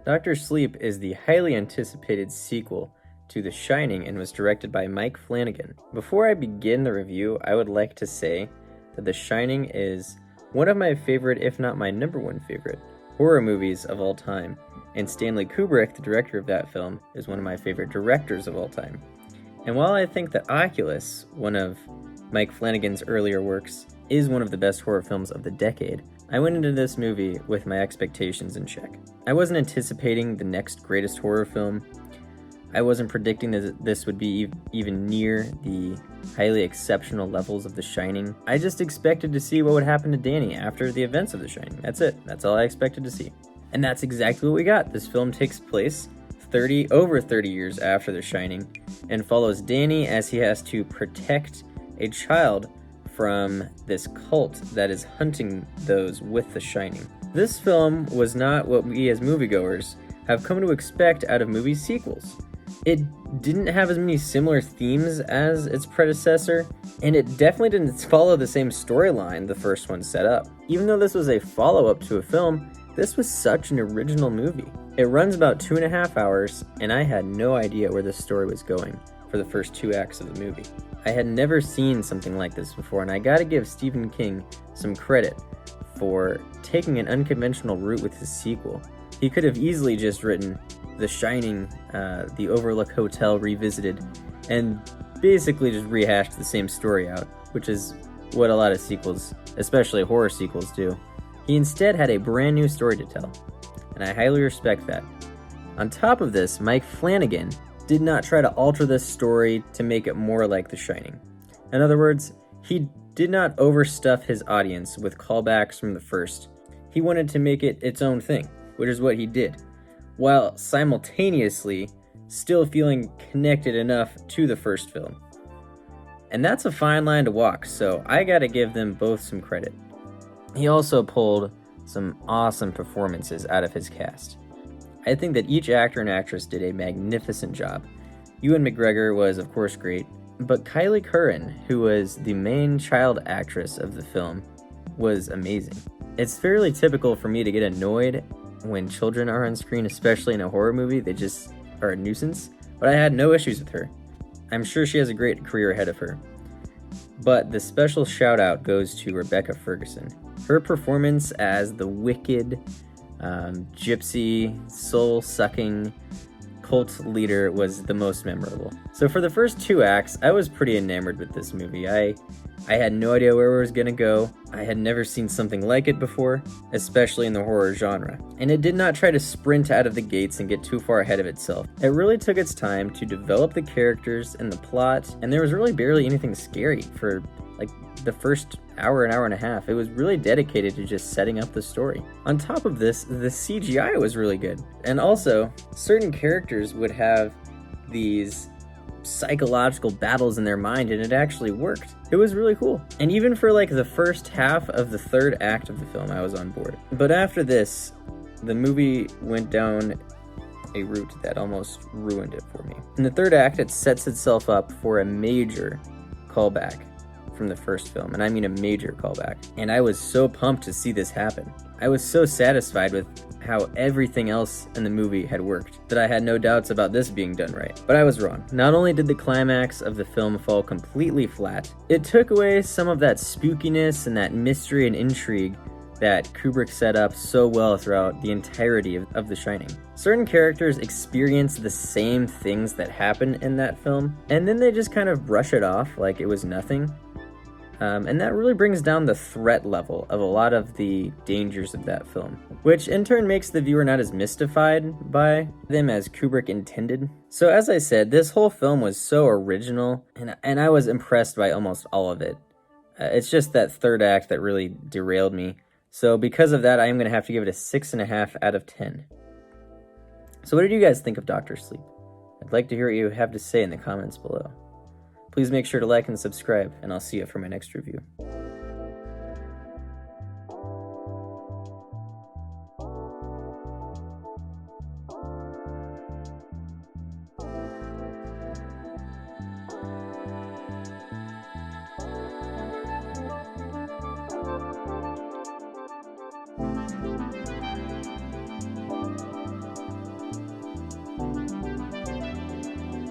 Doctor Sleep is the highly anticipated sequel to The Shining and was directed by Mike Flanagan. Before I begin the review, I would like to say that The Shining is one of my favorite, if not my number one favorite, horror movies of all time, and Stanley Kubrick, the director of that film, is one of my favorite directors of all time. And while I think that Oculus, one of Mike Flanagan's earlier works, is one of the best horror films of the decade, I went into this movie with my expectations in check. I wasn't anticipating the next greatest horror film. I wasn't predicting that this would be even near the highly exceptional levels of The Shining. I just expected to see what would happen to Danny after the events of The Shining. That's it. That's all I expected to see. And that's exactly what we got. This film takes place over 30 years after The Shining and follows Danny as he has to protect a child from this cult that is hunting those with The Shining. This film was not what we as moviegoers have come to expect out of movie sequels. It didn't have as many similar themes as its predecessor, and it definitely didn't follow the same storyline the first one set up. Even though this was a follow-up to a film, this was such an original movie. It runs about 2.5 hours, and I had no idea where this story was going for the first 2 acts of the movie. I had never seen something like this before, and I gotta give Stephen King some credit for taking an unconventional route with his sequel. He could have easily just written The Shining, the Overlook Hotel Revisited, and basically just rehashed the same story out, which is what a lot of sequels, especially horror sequels, do. He instead had a brand new story to tell, and I highly respect that. On top of this, Mike Flanagan did not try to alter this story to make it more like The Shining. In other words, he did not overstuff his audience with callbacks from the first. He wanted to make it its own thing, which is what he did, while simultaneously still feeling connected enough to the first film. And that's a fine line to walk, so I gotta give them both some credit. He also pulled some awesome performances out of his cast. I think that each actor and actress did a magnificent job. Ewan McGregor was, of course, great, but Kylie Curran, who was the main child actress of the film, was amazing. It's fairly typical for me to get annoyed when children are on screen, especially in a horror movie. They just are a nuisance, but I had no issues with her. I'm sure she has a great career ahead of her. But the special shout out goes to Rebecca Ferguson. Her performance as the wicked, gypsy, soul-sucking cult leader was the most memorable. So for the first 2 acts, I was pretty enamored with this movie. I had no idea where it was gonna go. I had never seen something like it before, especially in the horror genre. And it did not try to sprint out of the gates and get too far ahead of itself. It really took its time to develop the characters and the plot, and there was really barely anything scary for like the first hour and a half. It was really dedicated to just setting up the story. On top of this, the CGI was really good. And also, certain characters would have these psychological battles in their mind, and it actually worked. It was really cool. And even for like the first half of the third act of the film, I was on board. But after this, the movie went down a route that almost ruined it for me. In the third act, it sets itself up for a major callback from the first film, and I mean a major callback. And I was so pumped to see this happen. I was so satisfied with how everything else in the movie had worked that I had no doubts about this being done right. But I was wrong. Not only did the climax of the film fall completely flat, it took away some of that spookiness and that mystery and intrigue that Kubrick set up so well throughout the entirety of The Shining. Certain characters experience the same things that happen in that film, and then they just kind of brush it off like it was nothing. And that really brings down the threat level of a lot of the dangers of that film, which in turn makes the viewer not as mystified by them as Kubrick intended. So as I said, this whole film was so original, and I was impressed by almost all of it. It's just that third act that really derailed me. So because of that, I am going to have to give it a 6.5 out of 10. So what did you guys think of Dr. Sleep? I'd like to hear what you have to say in the comments below. Please make sure to like and subscribe, and I'll see you for my next review.